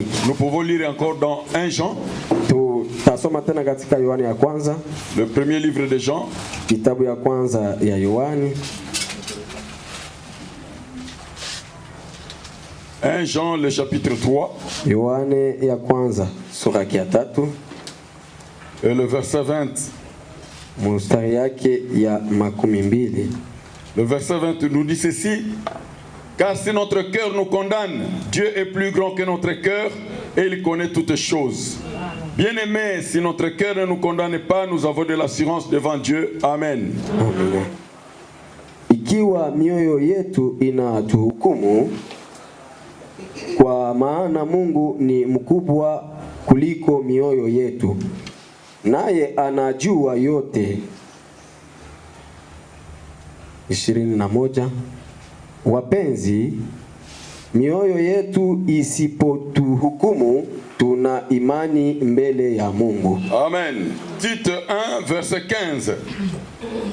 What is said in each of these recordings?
Nous pouvons lire encore dans 1 Jean. Tutasoma tena katika Yohana ya kwanza. Le premier livre de Jean. Kitabu ya kwanza ya Yohana. 1 Jean le chapitre 3. Yohana ya kwanza sura ya 3. Et le verset 20. Mstari yake ya 12. Le verset 20 nous dit ceci: car si notre cœur nous condamne, Dieu est plus grand que notre cœur et il connaît toutes choses. Bien-aimés, si notre cœur ne nous condamne pas, nous avons de l'assurance devant Dieu. Amen. Amen. Ikiwa mioyo yetu inatuhukumu, kwa maana Mungu ni mkubwa kuliko mioyo yetu, naye anajua yote. 21. Wapenzi, mioyo yetu isipotuhukumu, tuna imani mbele ya Mungu. Amen. Tite 1 verset 15.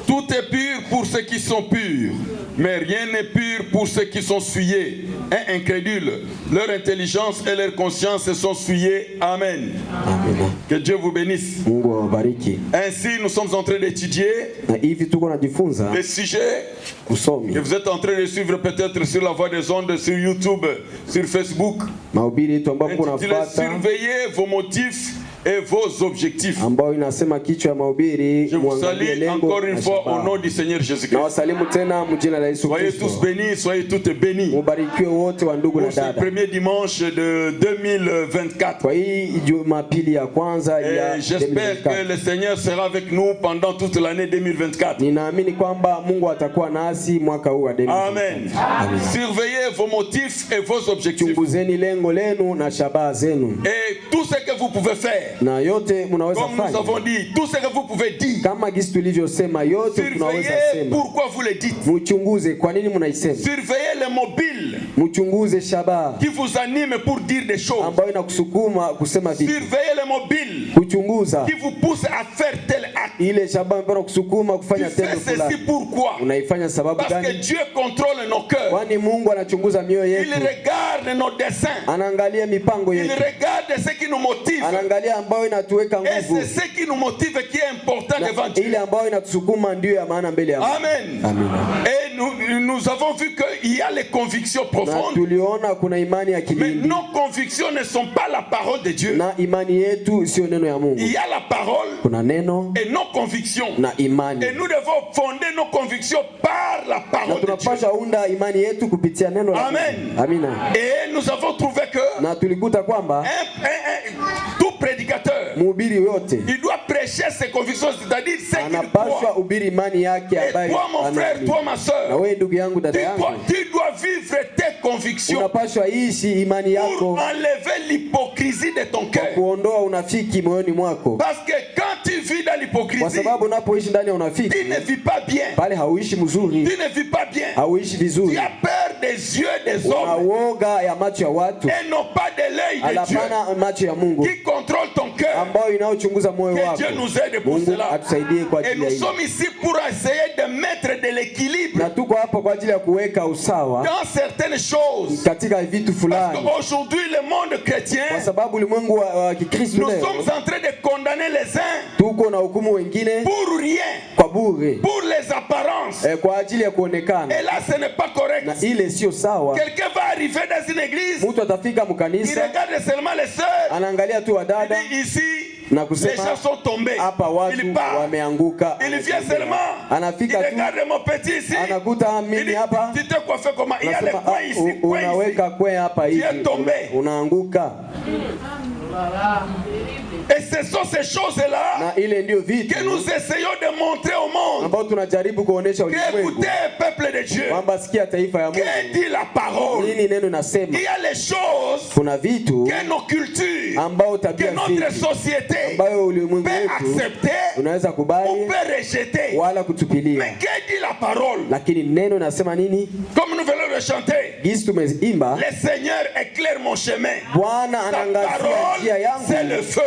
Tout est pur pour ceux qui sont purs, mais rien n'est pur pour ceux qui sont souillés et incrédules. Leur intelligence et leur conscience sont souillées. Amen. Amen. Que Dieu vous bénisse. Mungu awabariki. Ainsi, nous sommes en train d'étudier les sujets que vous êtes en train de suivre peut-être sur la voie des ondes, sur YouTube, sur Facebook. Surveillez vos motifs et vos objectifs. Je vous salue encore une fois au nom du Seigneur Jésus-Christ. Soyez tous bénis, soyez toutes bénis. Pour ce premier dimanche de 2024. Et j'espère que le Seigneur sera avec nous pendant toute l'année 2024. Amen. Surveillez vos motifs et vos objectifs. Et tout ce que vous pouvez faire. Comme nous avons dit, tout ce que vous pouvez dire. Surveillez pourquoi vous le dites. Surveillez les mobiles qui vous animent pour dire des choses. Surveillez les mobiles qui vous poussent à faire tel acte. Tu fais ceci pourquoi? Parce que Dieu contrôle nos cœurs. Il regarde nos desseins. Il regarde ce qui nous motive. Et c'est ce qui nous motive qui est important devant Dieu. Amen. Et nous avons vu qu'il y a les convictions profondes. Mais nos convictions ne sont pas la parole de Dieu. Il y a la parole et nos convictions. Et nous devons fonder nos convictions par la parole de Dieu. Amen. Et nous avons trouvé que tout prédicateur, il doit prêcher ses convictions, c'est-à-dire ce qu'il croit. Et toi mon frère, toi ma soeur, tu dois vivre tes convictions pour enlever l'hypocrisie de ton cœur. Parce que quand tu vis dans l'hypocrisie, tu ne vis pas bien. Tu ne vis pas bien. Tu as peur des yeux des hommes et non pas de l'œil de Dieu qui contrôle ton cœur. Que Dieu nous aide pour cela. Et nous sommes ici pour essayer de mettre de l'équilibre dans certaines choses. Parce qu'aujourd'hui le monde chrétien, nous sommes en train de condamner les uns pour rien, pour les apparences. Et là ce n'est pas correct. Quelqu'un va arriver dans une église, il regarde seulement les sœurs, il dit ici les gens sont tombés, il part, il vient seulement, il regarde mon petit ici, il dit tu t'es coiffé comment, il y a les coins ici, tu es tombé. Et ce sont ces choses-là que nous essayons de montrer au monde. Écoutez, peuple de Dieu, que dit la parole? Il y a les choses que nos cultures, que notre société peut accepter ou peut rejeter. Mais que dit la parole? Comme nous venons de chanter, le Seigneur éclaire mon chemin. Sa parole c'est le feu.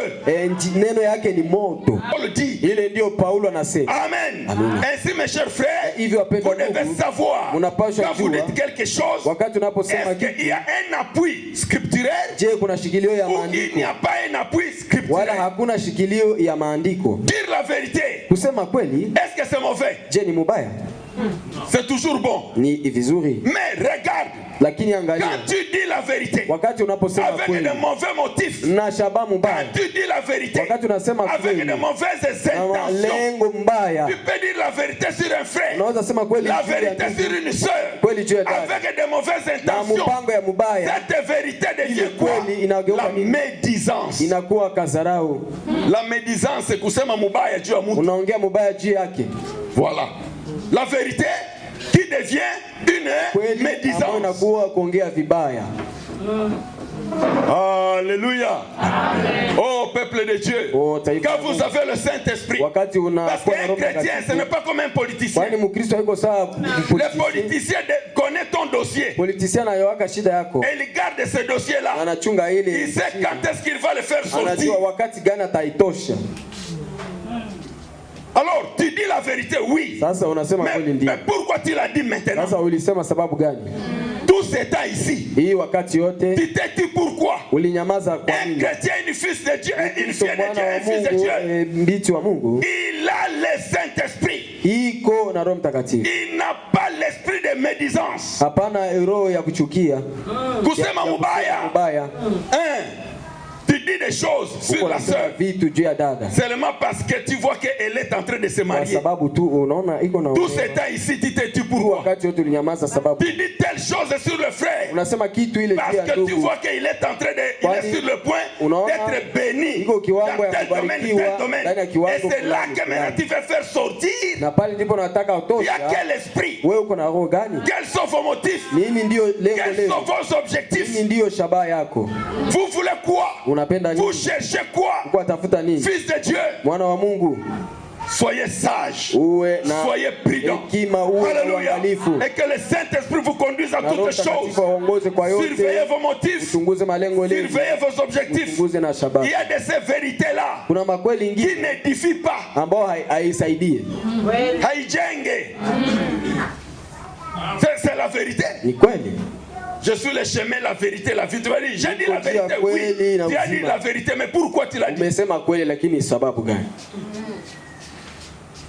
Neno yake ni moto. Paul dit. Ile ndio Paulo anasema. Amen. Ainsi mes chers frères, vous devez savoir quand vous dites quelque chose, est-ce qu'il y a un appui scripturel ou il n'y a pas un appui scripturel. Dire la vérité, est-ce que c'est mauvais? C'est toujours bon. Mais regarde, quand tu dis la vérité avec de mauvais motifs, quand tu dis la vérité avec de mauvaises intentions, tu peux dire la vérité sur un frère, la vérité sur une soeur avec de mauvaises intentions. Cette vérité devient quoi? La médisance. La médisance, c'est kusema mubaya juu ya mtu. Voilà. La vérité qui devient une médisance. Alléluia. Oh peuple de Dieu, quand vous avez le Saint-Esprit, parce qu'un chrétien ce n'est pas comme un politicien. Le politicien connaît ton dossier et il garde ce dossier là. Il sait quand est-ce qu'il va le faire sortir. Alors, tu dis la vérité, oui. Mais pourquoi tu l'as dit maintenant? Tout ce temps ici, tu t'es dit pourquoi? Un chrétien, une fils de Dieu, une fille de Dieu, un fils de Dieu, il a le Saint-Esprit. Il n'a pas l'esprit de médisance. Kusema mubaya. Tu dis des choses sur la sœur seulement parce que tu vois qu'elle est en train de se marier. Tout ce temps ici, tu te dis pourquoi? Tu dis telle chose sur le frère parce que tu vois qu'il est en train de, il est sur le point d'être béni dans tel domaine, tel domaine. Et c'est là que maintenant tu veux faire sortir. Il y a quel esprit? Quels sont vos motifs? Quels sont vos objectifs? Vous voulez quoi? Vous cherchez quoi? Fils de Dieu, soyez sages, soyez prudents. Alléluia. Et que le Saint-Esprit vous conduise à toutes choses. Surveillez vos motifs, surveillez vos objectifs. Il y a de ces vérités-là qui n'édifient pas. C'est la vérité. Je suis le chemin, la vérité, la vie. Tu vas dire, j'ai dit la vérité, oui. Tu as dit la vérité, mais pourquoi tu l'as dit?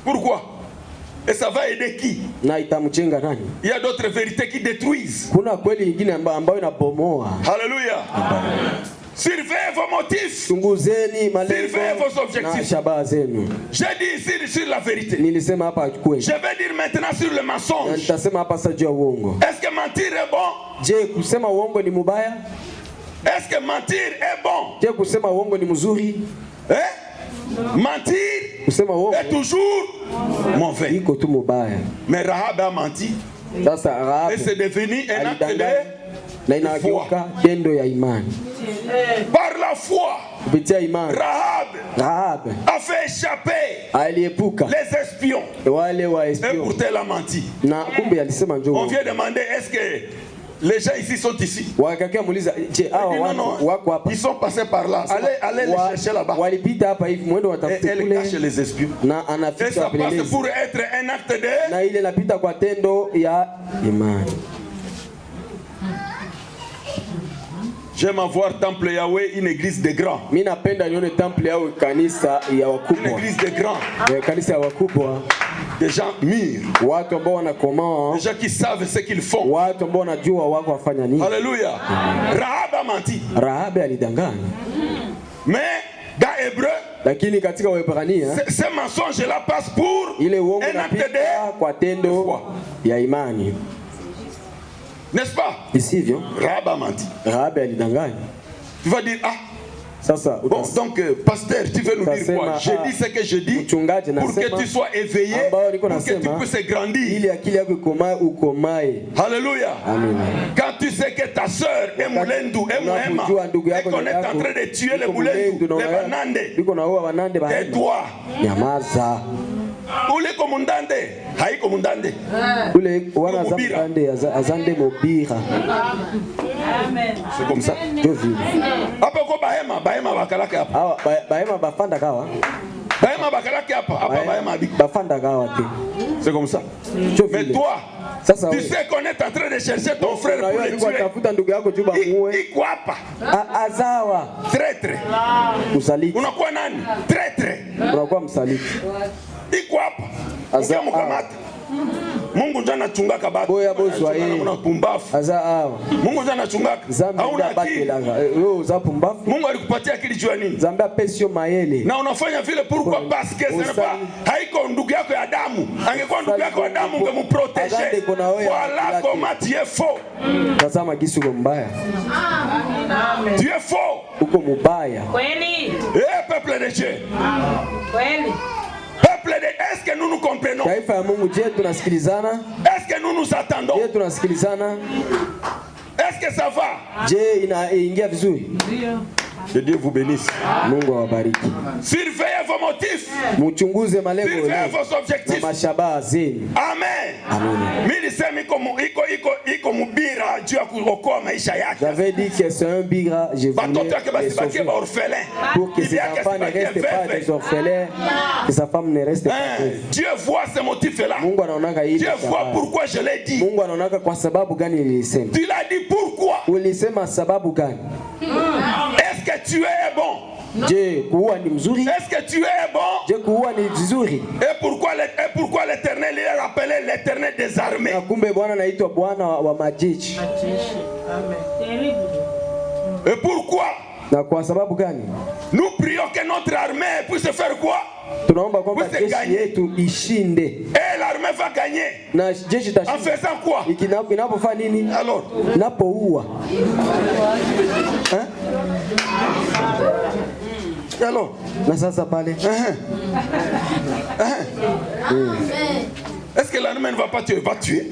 Pourquoi? Et ça va aider qui? Il y a d'autres vérités qui détruisent. Alléluia. Surveillez vos motifs. Surveillez vos objectifs. J'ai dit ici sur la vérité. Je vais dire maintenant sur le mensonge. Est-ce que mentir est bon? Est-ce que mentir est bon? Mentir est toujours mauvais. Mais Rahab a menti. Et c'est devenu un acte de foi. Par la foi, Rahab a fait échapper les espions. Et pourtant elle a menti. On vient demander, est-ce que les gens ici sont ici? Non, ils sont passés par là. Allez les chercher là-bas. Et elle cache les espions. Et ça passe pour être un acte de... J'aime voir Temple Yahweh, une église de grands. Une église de grands. Des gens mûrs. Des gens qui savent ce qu'ils font. Alléluia. Rahab a menti. Mais dans Hébreu, ce mensonge-là passe pour un acte de foi. N'est-ce pas? Rahab a menti. Tu vas dire, bon, donc, pasteur, tu veux nous dire quoi? J'ai dit ce que je dis pour que tu sois éveillé, pour que tu puisses grandir. Alléluia. Quand tu sais que ta soeur est Moulendu, est Mohema, et qu'on est en train de tuer les Moulendu, les Banande, tais-toi. Uliko mundande, haiko mundande. Ule wana za mundande azande mobira. Amen. C'est comme ça. Hapa kwa bahema bakalake hapa. Ah, bahema bafanda kawa. Bahema bakalake hapa bahema abiko. Bafanda kawa te. C'est comme ça. Mais toi, tu sais qu'on est en train de chercher ton frère pour le tuer. Tafuta ndugu yako juba muue. Iko hapa. Azawa. Traître. Msaliti. Unakuwa nani? Traître. Unakuwa msaliti. Iko hapa. Azawa mkamata. Mungu ndiye anachungaka baba. Boya bozwa yeye. Unapumbafu. Azawa. Mungu ndiye anachungaka. Hauna akili. Wewe za pumbafu. Mungu alikupatia akili jua nini? Zambe pesio mayele. Na unafanya vile pourquoi parce que ce n'est pas haiko ndugu yako ya damu. Angekuwa ndugu yako ya damu ungemprotéger. Voilà comment tu es faux. Tazama gisu mbaya. Tu es faux. Uko mubaya. Kweli. Peuple de Dieu. Kweli. Est-ce que nous nous comprenons? Taifa ya Mungu, je, tunasikilizana? Est-ce que nous nous attendons? Je, tunasikilizana? Est-ce que ça va? Je, inaingia vizuri? Que Dieu vous bénisse. Mungu awabariki. Surveillez vos motifs. Mchunguze malengo yenu. Surveillez vos objectifs. Na mashabaha zenu. Amen. Amen. Mimi nisema iko mubira juu ya kuokoa maisha yake. J'avais dit que c'est un bira, je voulais pour que ses enfants ne restent pas des orphelins, que sa femme ne reste pas. Dieu voit ce motif-là. Mungu anaonaka hili. Dieu voit pourquoi je l'ai dit. Mungu anaonaka kwa sababu gani nilisema. Tu l'as dit pourquoi? Ulisema sababu gani? Est-ce que tu es bon? Je, kuua ni mzuri? Est-ce que tu es bon? Je, kuua ni vizuri? Et pourquoi l'Éternel il est appelé l'Éternel des armées? Na kumbe Bwana anaitwa Bwana wa majeshi. Amen. Et pourquoi? Na kwa sababu gani? Nous prions que notre armée puisse faire quoi? Tunaomba kwamba jeshi yetu ishinde. Et l'armée va gagner. Na jeshi itashinda. En faisant quoi? Inapofanya nini? Alors, inapouua. Alors, na sasa pale. Est-ce que l'armée ne va pas tuer? Va tuer.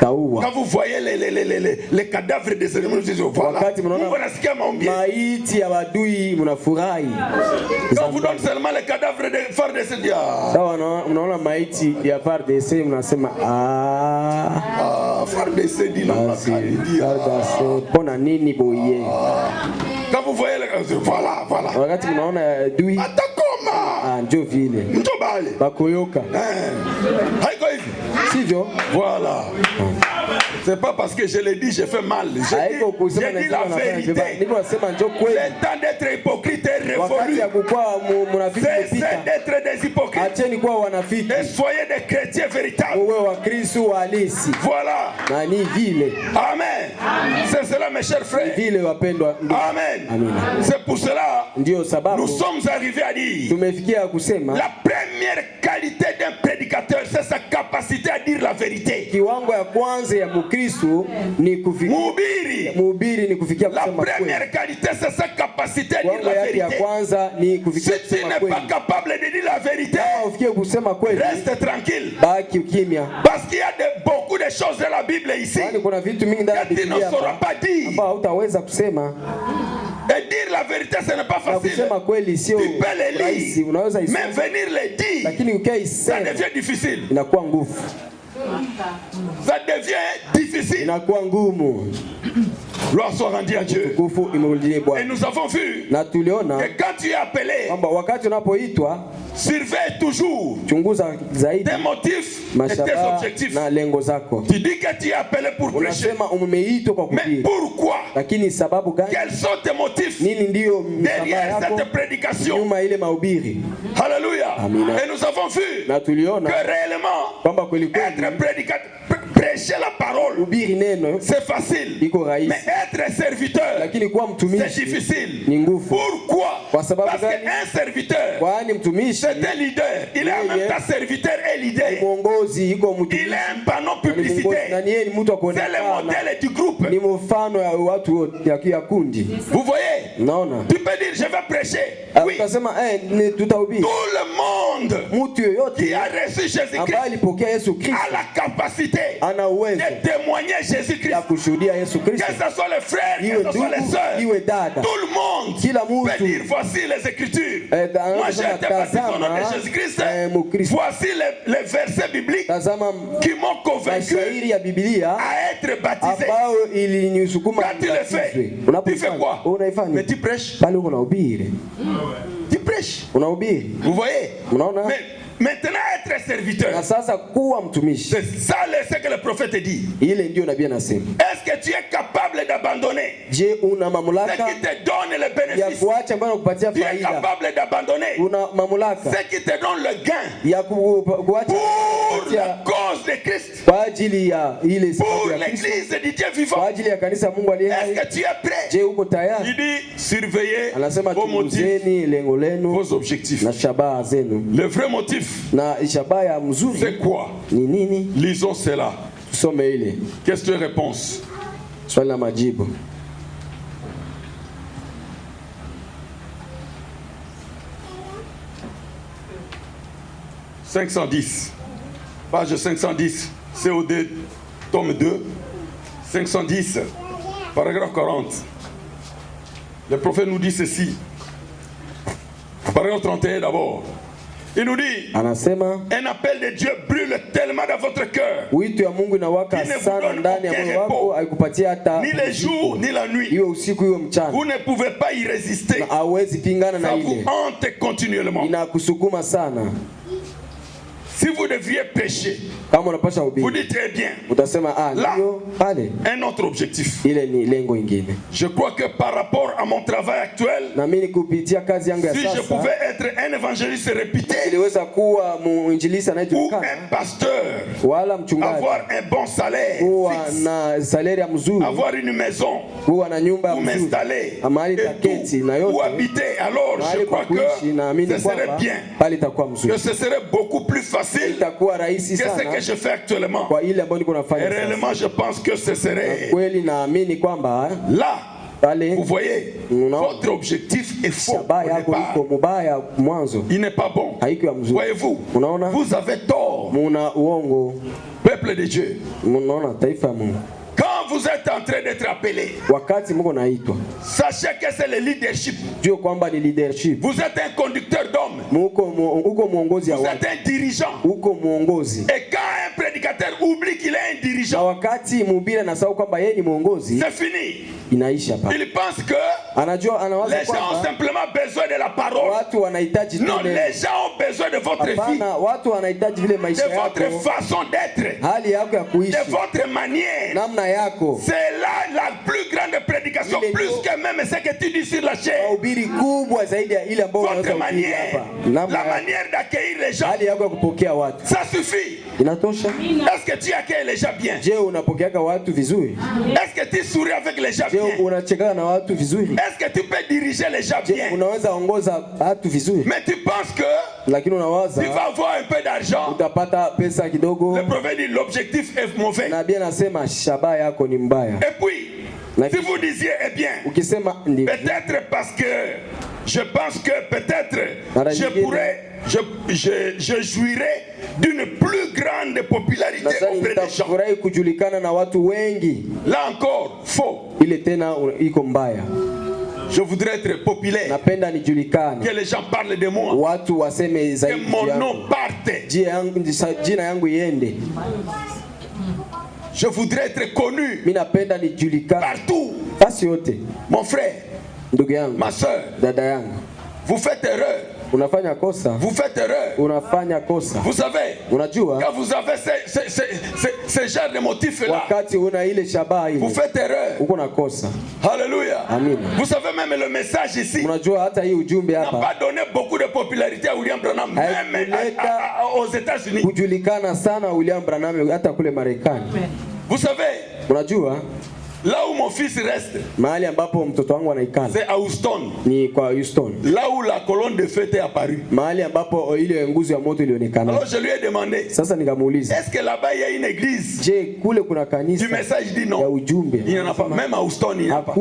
Taua. Quand vous voyez les cadavres des ennemis, vous dites voilà. Maiti ya wadui mnafurahi. Quand vous donne seulement les cadavres de FARDC dia. Sawa, unaona maiti ya FARDC mnasema FARDC dit non. FARDC pona nini boye. Quand vous voyez voilà. Wakati mnaona dui. Atakoma. Ndio vile. Mtobale. Bakoyoka. Haiko hivi. Sivyo? Voilà. C'est pas parce que je l'ai dit, j'ai fait mal. J'ai dit la vérité. Le temps d'être hypocrite est révolu. Cessez d'être des hypocrites. Et soyez des chrétiens véritables. Voilà. Amen. C'est cela, mes chers frères. Amen. C'est pour cela nous sommes arrivés à dire la première qualité d'un prédicateur, c'est sa capacité à dire la vérité. La première qualité, c'est sa capacité à dire la vérité. Si tu n'es pas capable de dire la vérité, reste tranquille. Parce qu'il y a beaucoup de choses dans la Bible ici que tu ne sauras pas dire. Et dire la vérité, ce n'est pas facile. Tu peux les lire, mais venir les dire, ça devient difficile. Ça devient difficile. Gloire soit rendue à Dieu. Et nous avons vu que quand tu es appelé, surveille toujours tes motifs et tes objectifs. Tu dis que tu es appelé pour prêcher. Mais pourquoi? Quels sont tes motifs derrière cette prédication? Alléluia. Et nous avons vu que réellement être prédicateur, prêcher la parole, c'est facile. Mais être serviteur, c'est difficile. Pourquoi? Parce qu'un serviteur, c'est un leader. Il est en même temps serviteur et leader. Il est un panneau publicitaire. C'est le modèle du groupe. Vous voyez? Naona. Tu peux dire je vais prêcher. Oui. Ukasema tutahubiri. Tout le monde mtu yoyote qui a reçu Jésus-Christ ambaye alipokea Yesu Kristo a la capacité ana uwezo de témoigner Jésus-Christ. ya kushuhudia Yesu Kristo. Que ce soit les frères, que ce soit les sœurs, iwe dada. tout le monde Kila mtu peut dire voici les Écritures. Moi j'ai été baptisé au nom de Jésus-Christ. Voici les versets bibliques qui m'ont convaincu à être baptisé. Quand tu le fais, tu fais quoi? Mais tu prêches. Tu prêches. Vous voyez? Mais maintenant être serviteur. C'est ça ce que le prophète dit. Est-ce que tu es capable d'abandonner ce qui te donne le bénéfice? Tu es capable d'abandonner ce qui te donne le gain pour la cause de Christ, pour l'église du Dieu vivant? Est-ce que tu es prêt? Il dit surveillez vos motifs, vos objectifs. Le vrai motif, c'est quoi? Lisons cela. Question et réponse. 510. Page 510. COD, tome 2. 510. Paragraphe 40. Le prophète nous dit ceci. Paragraphe 31 d'abord. Il nous dit, un appel de Dieu brûle tellement dans votre cœur qu'il ne vous donne aucun repos, ni le jour ni la nuit. Vous ne pouvez pas y résister. Ça vous hante continuellement. Si vous devriez pécher, vous dites très bien. Là, un autre objectif. Je crois que par rapport à mon travail actuel, si je pouvais être un évangéliste réputé ou un pasteur, avoir un bon salaire fixe, avoir une maison où m'installer ou habiter, alors je crois que ce serait bien, que ce serait beaucoup plus facile que ce que je fais actuellement. Et réellement, je pense que ce serait là. Vous voyez, votre objectif est faux au départ. Il n'est pas bon. Voyez-vous, vous avez tort, peuple de Dieu. Quand vous êtes en train d'être appelé, sachez que c'est le leadership. Vous êtes un conducteur d'hommes. Vous êtes un dirigeant. Et quand un prédicateur oublie qu'il est un dirigeant, c'est fini. Il pense que les gens ont simplement besoin de la parole. Non, les gens ont besoin de votre vie, de votre façon d'être, de votre manière. C'est là la plus grande prédication, plus que même ce que tu dis sur la chair. Votre manière, la manière d'accueillir les gens, ça suffit. Est-ce que tu accueilles les gens bien? Est-ce que tu souris avec les gens bien? Est-ce que tu peux diriger les gens bien? Mais tu penses que tu vas avoir un peu d'argent. Le prophète dit l'objectif est mauvais. Et puis, si vous disiez, eh bien, peut-être parce que je pense que peut-être je jouirais d'une plus grande popularité auprès des gens. Là encore, faux. Je voudrais être populaire. Que les gens parlent de moi. Que mon nom parte. Je voudrais être connu partout. Mon frère, ma soeur, vous faites erreur. Vous faites erreur. Vous savez, quand vous avez ce genre de motifs-là, vous faites erreur. Alléluia. Vous savez, même le message ici n'a pas donné beaucoup de popularité à William Branham, même aux États-Unis. Vous savez, là où mon fils reste, c'est à Houston. Là où la colonne de feu est apparue. Alors je lui ai demandé, est-ce que là-bas il y a une église? Du message dit non. Il n'y en a pas. Même à Houston, il n'y en a pas.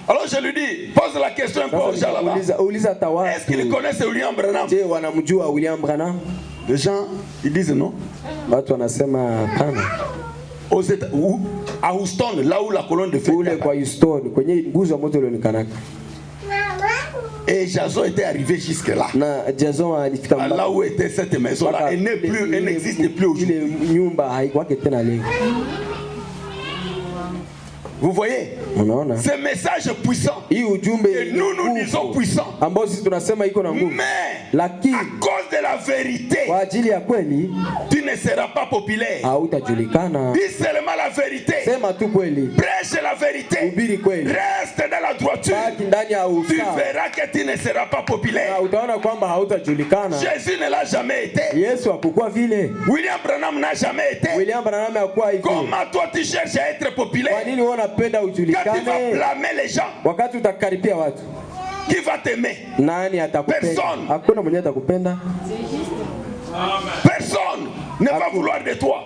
Alors je lui dis, pose la question un peu aux gens là-bas. Est-ce qu'ils connaissent William Branham? Les gens, ils disent non. À Houston, là où la colonne de feu et Jason était arrivé jusque là. Là où était cette maison-là, elle n'existe plus aujourd'hui. Vous voyez, ce message puissant et nous disons puissant, mais à cause de la vérité tu ne seras pas populaire. Dis seulement la vérité, prêche la vérité, reste dans la droiture, tu verras que tu ne seras pas populaire. Jésus ne l'a jamais été, William Branham n'a jamais été. Comment toi tu cherches à être populaire? Quand tu vas blâmer les gens, qui va t'aimer? Personne. Personne ne va vouloir de toi.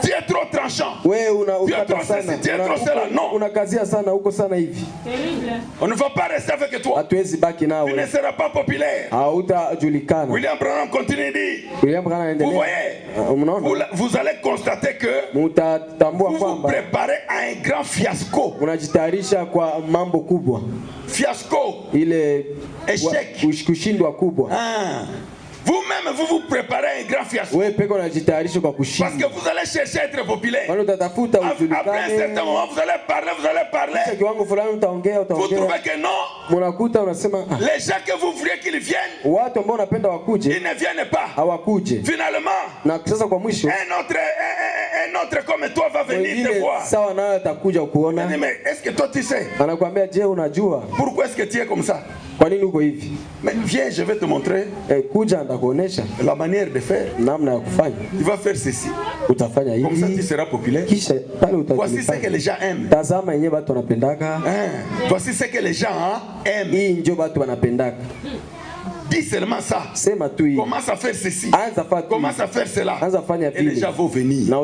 Tu es trop tranchant. Tu es trop ceci, tu es trop cela. Non. On ne va pas rester avec toi. Tu ne seras pas populaire. William Branham continue de dire, vous voyez, vous allez constater que vous vous préparez à un grand fiasco. Fiasco. Échec. Vous-même, vous préparez un grand fiasco. Parce que vous allez chercher à être populaire. Après un certain moment, vous allez parler. Vous trouvez que non. Les gens que vous vouliez qu'ils viennent, ils ne viennent pas. Finalement, un autre comme toi va venir te voir. Mais est-ce que toi tu sais? Pourquoi est-ce que tu es comme ça? Mais viens, je vais te montrer la manière de faire. Tu vas faire ceci. Comme ça tu seras populaire. Voici ce que les gens aiment. Voici ce que les gens aiment. Dis seulement ça. Commence à faire ceci. Commence à faire cela. Et les gens vont venir.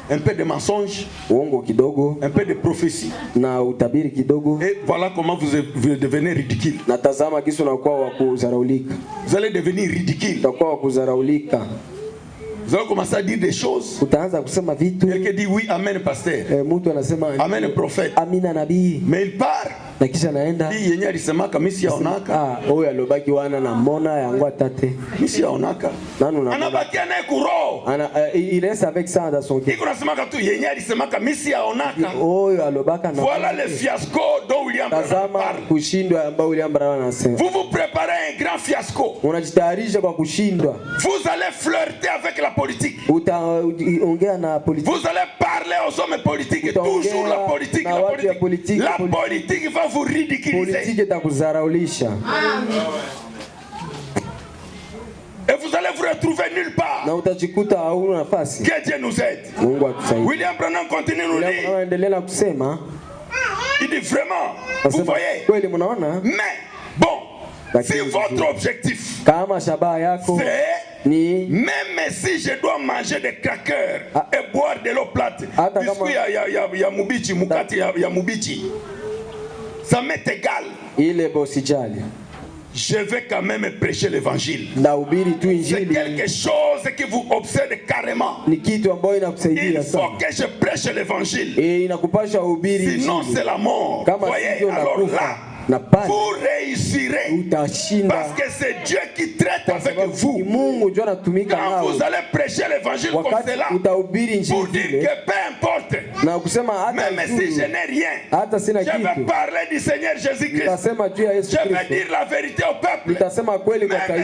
Un peu de mensonge, un peu de prophétie. Et voilà comment vous devenez ridicule. Vous allez devenir ridicule. Vous allez commencer à dire des choses. Quelqu'un dit oui, amen pasteur, amen prophète. Mais il part. Yenye alisemaka misi yaonaka. Alobaki wana na mona yango atate. Misi yaonaka. Anabaki anaye kuro. Il reste avec ça dans son cœur. Iko nasemaka tu yenye alisemaka misi yaonaka. Alobaka na. Voilà le fiasco dont William Branham parle. Kushindwa ambao William Branham anasema. Vous vous préparez un grand fiasco. Unajitayarisha kwa kushindwa. Vous allez flirter avec la politique. Utaongea na politique. Vous allez parler aux hommes politiques. Toujours la politique. La politique va vous ridiculiser. Et vous allez vous retrouver nulle part. Que Dieu nous aide. William Branham continue nous dire. Il dit vraiment, vous voyez. Mais bon, si votre objectif c'est même si je dois manger des crackers et boire de l'eau plate, puisqu'il y a mubichi, mukati ya mubichi, ça m'est égal. Je vais quand même prêcher l'évangile. C'est quelque chose qui vous obsède carrément. Il faut que je prêche l'évangile. Sinon c'est la mort. Voyez, alors là, vous réussirez parce que c'est Dieu qui traite avec vous. Quand vous allez prêcher l'évangile comme cela, pour dire que peu importe, même si je n'ai rien, je vais parler du Seigneur Jésus-Christ. Je vais dire la vérité au peuple. Même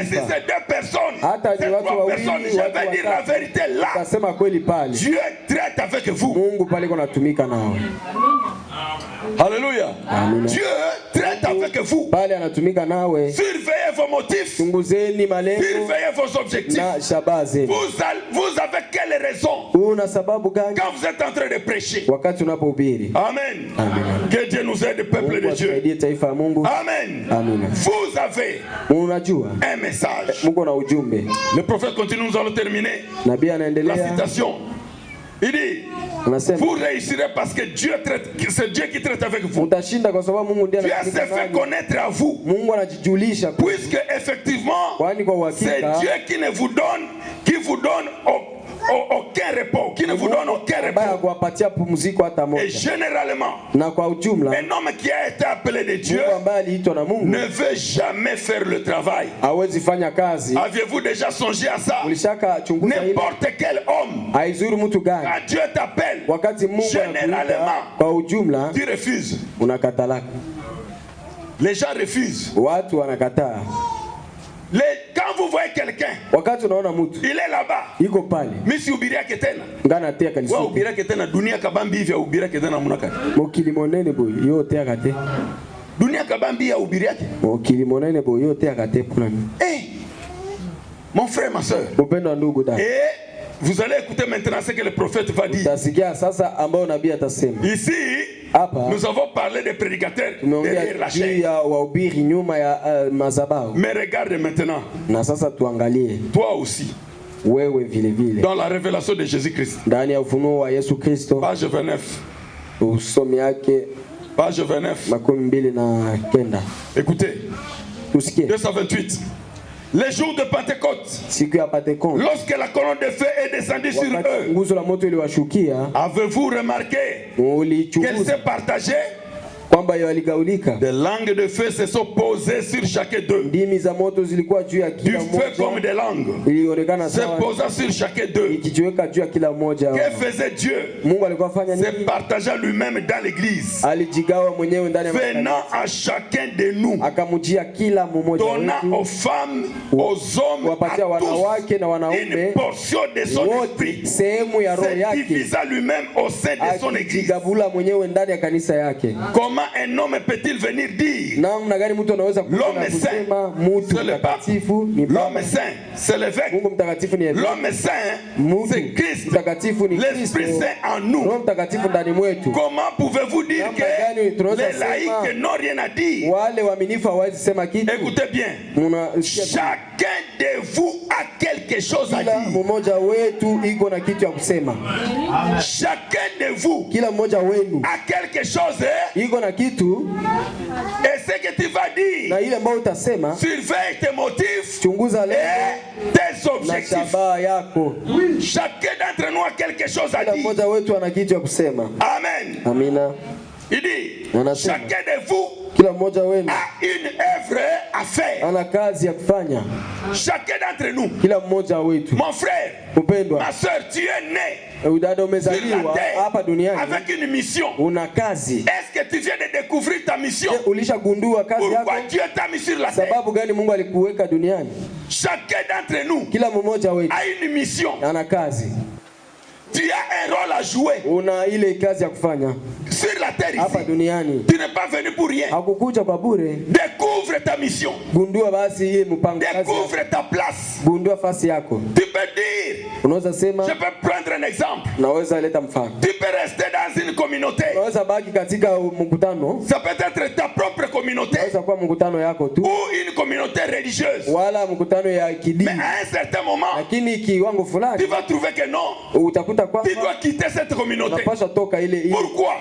si c'est deux personnes, c'est trois personnes, je vais dire la vérité là. Dieu traite avec vous. Alléluia. Dieu traite avec vous. Surveillez vos motifs. Surveillez vos objectifs. Vous avez quelle raison quand vous êtes en train de prêcher? Amen. Que Dieu nous aide, peuple de Dieu. Amen. Vous avez un message. Le prophète continue, nous allons terminer. La citation. Il dit, vous réussirez parce que Dieu traite, c'est Dieu qui traite avec vous. Dieu s'est fait connaître à vous. Puisque effectivement, c'est Dieu qui vous donne aucun repos, qui ne vous donne aucun repos. Et généralement, un homme qui a été appelé de Dieu ne veut jamais faire le travail. Aviez-vous déjà songé à ça? N'importe quel homme, quand Dieu t'appelle, généralement, tu refuses. Les gens refusent. Quand vous voyez quelqu'un, il est là-bas. Misi ubiria ketena. Wa ubiria ketena dunia kabambi hivi ubiria ketena munaka. Mokili monene boy yo te akate. Dunia kabambi ya ubiria ke. Mokili monene boy yo te akate punami. Mon frère, ma soeur. Et vous allez écouter maintenant ce que le prophète va dire. Ici, nous avons parlé des prédicateurs derrière la chaîne. Mais regarde maintenant. Toi aussi. Dans la révélation de Jésus-Christ. Page 29. Page 29. Écoutez. 228. Les jours de Pentecôte, lorsque la colonne de feu est descendue sur eux, avez-vous remarqué qu'elle s'est partagée? Des langues de feu se sont posées sur chacun d'eux. Du feu comme des langues se posant sur chacun d'eux. Que faisait Dieu? Se partageant lui-même dans l'église, venant à chacun de nous, donnant aux femmes, aux hommes, à tous une portion de son esprit, se divisant lui-même au sein de son église. Comment un homme peut-il venir dire l'homme saint, c'est le pape, l'homme saint, c'est l'évêque, l'homme saint, c'est Christ, l'Esprit Saint en nous? Comment pouvez-vous dire que les laïcs n'ont rien à dire? Écoutez bien, chacun de vous a quelque chose à dire. Chacun de vous a quelque chose. Et ce que tu vas dire, surveille tes motifs et tes objectifs. Chacun d'entre nous a quelque chose à dire. Amen. Il dit, chacun de vous a une œuvre à faire. Chacun d'entre nous, mon frère, ma soeur, tu es né sur la terre avec une mission. Est-ce que tu viens de découvrir ta mission? Pourquoi Dieu t'a mis sur la terre? Chacun d'entre nous a une mission. Tu as un rôle à jouer sur la terre ici. Tu n'es pas venu pour rien. Découvre ta mission. Découvre ta place. Tu peux dire, je peux prendre un exemple. Tu peux rester dans une communauté. Ça peut être ta propre communauté ou une communauté religieuse. Mais à un certain moment, tu vas trouver que non. Tu dois quitter cette communauté. Pourquoi?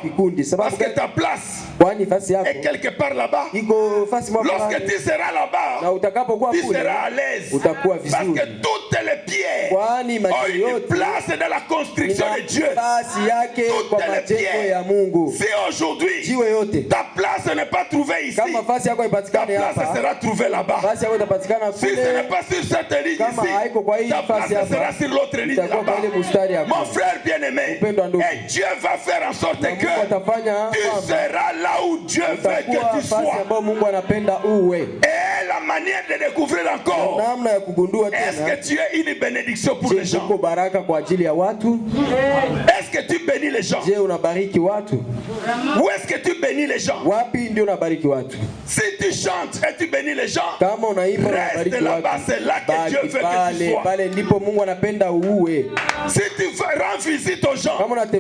Parce que ta place est quelque part là-bas. Lorsque tu seras là-bas, tu seras à l'aise. Parce que toutes les pierres ont une place dans la construction de Dieu. Toutes les pierres. Si aujourd'hui ta place n'est pas trouvée ici, ta place sera trouvée là-bas. Si ce n'est pas sur cette ligne ici, ta place sera sur l'autre ligne là-bas. Mon frère bien-aimé, et Dieu va faire en sorte que tu seras là où Dieu veut que tu sois. Et la manière de découvrir encore, est-ce que tu es une bénédiction pour les gens? Est-ce que tu bénis les gens? Où est-ce que tu bénis les gens? Si tu chantes et tu bénis les gens, reste là-bas, c'est là que Dieu veut que tu sois. Si tu rends visite aux gens et que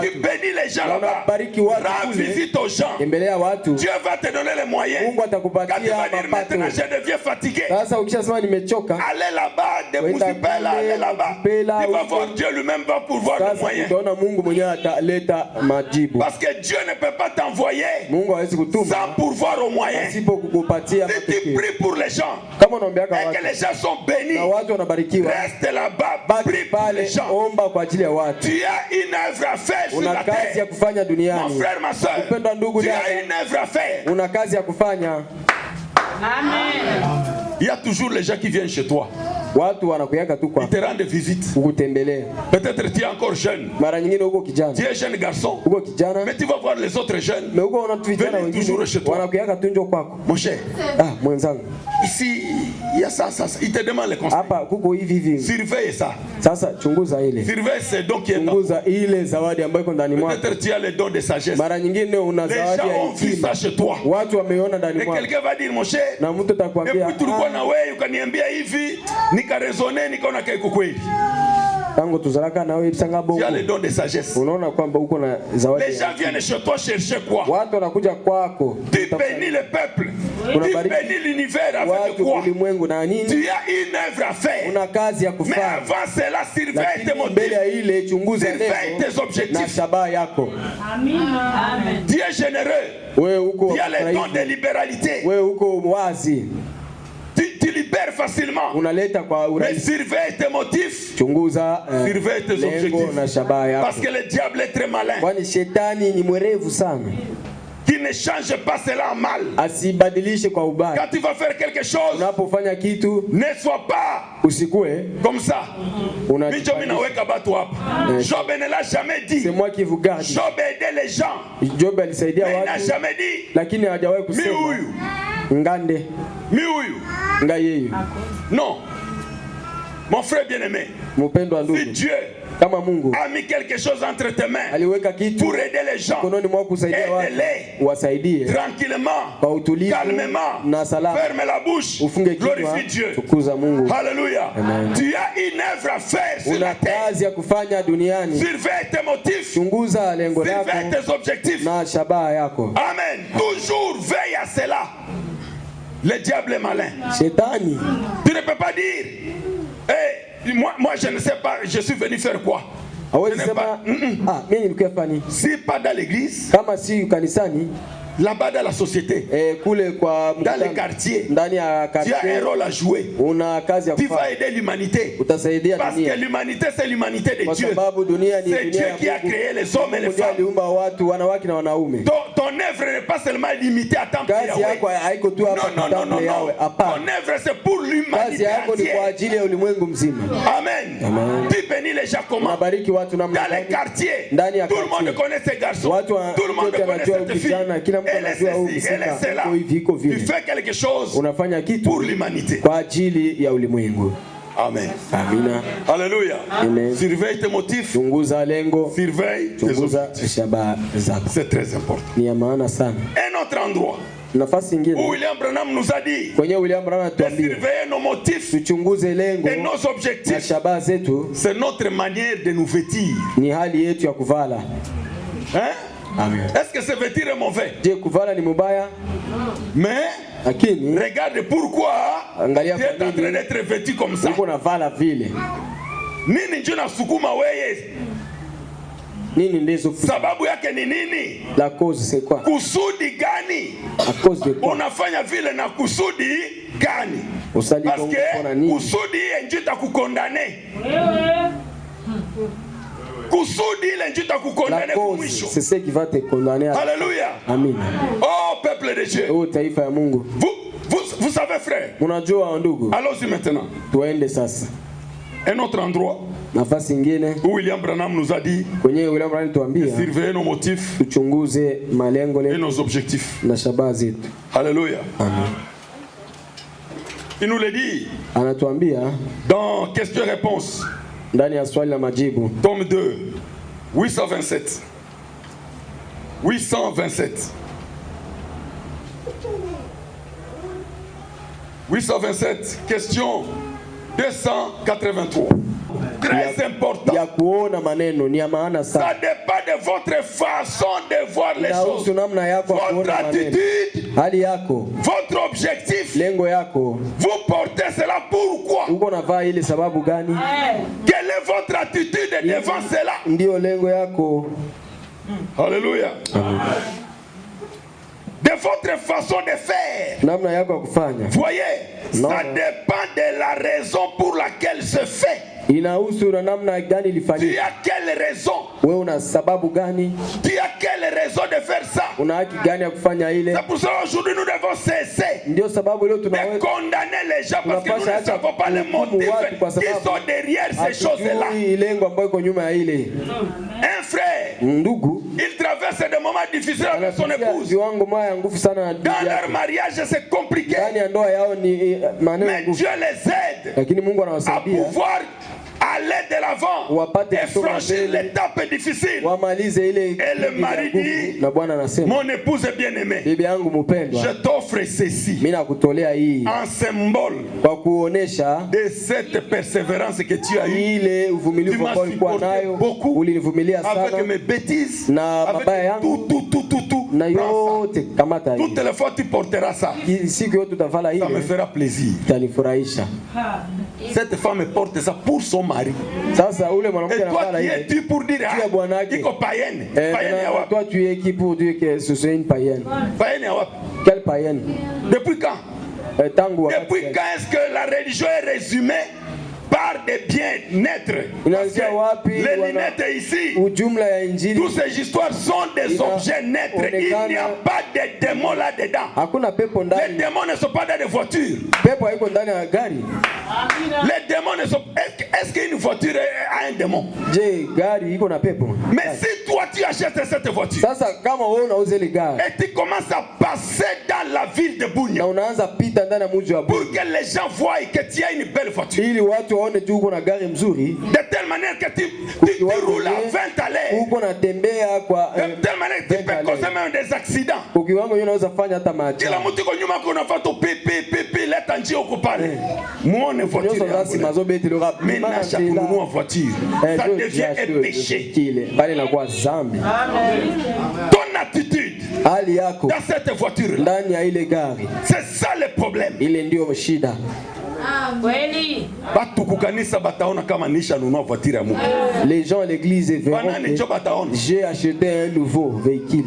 tu bénis les gens là-bas, rends visite aux gens, Dieu va te donner les moyens. Quand tu vas dire maintenant je deviens fatigué. Sasa ukishasema nimechoka, allez là-bas, dépoussez-la, allez là-bas. Tu vas voir Dieu lui-même va pourvoir le moyen. Utaona Mungu mwenyewe ataleta majibu. Parce que Dieu ne peut pas t'envoyer Mungu hawezi kutuma sans pourvoir au moyen. Asipo kukupatia matokeo. Si tu pries pour les gens, kama unaombea kwa watu, et que les gens sont bénis, na watu wanabarikiwa, reste là-bas, prie pour les gens. Omba kwa ajili ya watu. Tu as une œuvre à faire sur la terre. Una kazi ya kufanya duniani. Mon frère, ma soeur, upendwa ndugu, tu as une œuvre à faire. Una kazi ya kufanya. Amen. Il y a toujours les gens qui viennent chez toi. Watu wanakuyaka tu kwa. Ils te rendent visite. Kukutembelea. Peut-être tu es encore jeune. Mara nyingine uko kijana. Tu es jeune garçon. Uko kijana. Mais tu vas voir les autres jeunes. Mais uko unatu vijana wengine wanakuyaka tu njo kwako. Mon cher. Mwenzangu. Ici, il y a ça. Il te demande les conseils. Hapa kuko hivi. Surveille ça. Sasa chunguza ile. Surveille c'est donc qui est là. Chunguza ile zawadi ambayo iko ndani mwako. Peut-être tu as le don de sagesse. Mara nyingine una zawadi ya hekima. Chez toi. Watu wameona ndani mwako. Et quelqu'un va dire mon cher. Na mtu atakwambia. Et puis tulikuwa na wewe ukaniambia hivi, nikaresone nikaona kaiko kweli. Tangu tuzalaka na wewe sanga bongo. Tu as le don de sagesse. Unaona kwamba uko na zawadi. Les gens viennent chez toi chercher quoi? Watu wanakuja kwako. Tu bénis le peuple. Tu bénis l'univers avec quoi? Ulimwengu na nini? Tu as une œuvre à faire. Una kazi ya kufanya. Mais avant cela, surveille tes motifs. Mbele ya ile chunguza surveille tes objectifs. Na shabaha yako. Amen. Tu es généreux. Wewe uko. Tu as le don de libéralité. Wewe uko wazi. Tu libères facilement. Unaleta kwa urahisi. Mais surveille tes motifs. Chunguza surveille tes objectifs. Na shabaha yako. Parce que le diable est très malin. Kwani shetani ni mwerevu sana. Qui ne change pas cela en mal. Asibadilishe kwa ubaya. Quand tu vas faire quelque chose, unapofanya kitu, ne sois pas usikue comme ça. Job ne l'a jamais dit. C'est moi qui vous garde. Job aidait les gens. Job alisaidia watu. Il n'a jamais dit. Lakini hajawahi kusema. Ngande. Ngayeyu. Non. Mon frère bien-aimé. Mpendwa ndugu. Si Dieu kama Mungu a mis quelque chose entre tes mains, aliweka kitu pour aider les gens, kononi mwako kusaidia watu, wasaidie tranquillement, kwa utulivu, calmement, na salama. Ferme la bouche, ufunge glorifie Dieu. Tukuza Mungu. Alléluia. Tu as une œuvre à faire sur la terre. Una kazi ya kufanya duniani. Surveille tes motifs. Chunguza lengo lako. Surveille tes objectifs. Na shabaha yako. Amen. Toujours veille à cela. Le diable est malin. Shetani. Tu ne peux pas dire, hey, moi je ne sais pas, je suis venu faire quoi? Si pas dans l'église, là-bas dans la société, dans les quartiers, tu as un rôle à jouer. Tu vas aider l'humanité. Parce que l'humanité, c'est l'humanité de Dieu. C'est Dieu qui a créé les hommes et les femmes. Ton œuvre n'est pas seulement limitée à Temple Yahweh. Non. Ton œuvre, c'est pour l'humanité entière. Amen. Tu bénis les gens comment? Dans les quartiers, tout le monde connaît ces garçons. Tout le monde connaît cette fille. Elle est ceci, elle est cela. Tu fais quelque chose pour l'humanité. Amen. Amina. Alléluia. Amen. Surveille tes motifs. Surveille tes objectifs. C'est très important. Un autre endroit où William Branham nous a dit de surveiller nos motifs et nos objectifs. C'est notre manière de nous vêtir. Hein? Est-ce que ce vêtir est mauvais? Mais regarde pourquoi tu es en train d'être vêtu comme ça. Nini njoo nasukuma wewe? Sababu yake ni nini? La cause c'est quoi? Kusudi gani? À cause de quoi? Unafanya vile na kusudi gani? Parce que kusudi njoo itakukondane. Kusudi ile njoo itakukondane mwisho. C'est ce qui va te condamner. Alléluia. Amen. Oh peuple de Dieu. Oh taifa ya Mungu. Vous savez frère. Unajua ndugu. Allons-y maintenant. Tuende sasa. Un autre endroit nafasi nyingine où William Branham nous a dit William Branham tuambia surveiller nos motifs tuchunguze malengo et nos objectifs na shabaha zetu. Alléluia. Amen. Il nous le dit anatuambia dans question-réponse ndani ya swali la majibu tome 2 827 question 283. Très important. Ya kuona maneno ni ya maana sana. Ça dépend de votre façon de voir les choses. Votre attitude hali yako, votre objectif, lengo yako, vous portez cela pourquoi? Uko navaa ile sababu gani? Quelle est votre attitude devant cela? Ndio lengo yako. Alléluia. De votre façon de faire. Namna yako ya kufanya. Voyez, ça dépend de la raison pour laquelle se fait. Inahusu na namna gani ilifanyika. Tu as quelle raison? Wewe una sababu gani? Tu as quelle raison de faire ça? Una haki gani ya kufanya ile? C'est pour ça aujourd'hui nous devons cesser. Ndio sababu leo tunaweza condamner les gens parce que nous ne savons pas les motifs qui sont derrière ces choses-là. Lengo ambayo iko nyuma ya ile. Un frère, ndugu, il traverse des moments difficiles avec son épouse. Dans leur mariage c'est compliqué. Mais Dieu les aide à pouvoir aller de l'avant et franchir l'étape difficile. Et le mari dit, mon épouse est bien aimée, je t'offre ceci en symbole de cette persévérance que tu as eue. Tu m'as supporté beaucoup avec mes bêtises, avec tout. Toutes les fois tu porteras ça. Ça me fera plaisir. Cette femme porte ça pour son mari. Et toi qui es-tu pour dire iko païenne? Toi tu es qui pour dire que ce soit une païenne? Païenne. Quelle païenne? Depuis quand? Depuis quand est-ce que la religion est résumée par des bien-être? Les lunettes ici, toutes ces histoires sont des objets neutres. Il n'y a pas de démons là-dedans. Les démons ne sont pas dans des voitures. Les démons ne sont... Est-ce qu'une voiture a un démon? Mais si toi tu achètes cette voiture et tu commences à passer dans la ville de Bunia pour que les gens voient que tu as une belle voiture, de telle manière que tu roules à 20 à l'heure, de telle manière que tu peux causer même des accidents. Kila mtu ko nyuma kuna fatu pipi leta njia ukupale. Muone voiture. Mais n'achat kununua voiture, ça devient un péché. Ton attitude dans cette voiture, c'est ça le problème. Les gens à l'église verront que j'ai acheté un nouveau véhicule.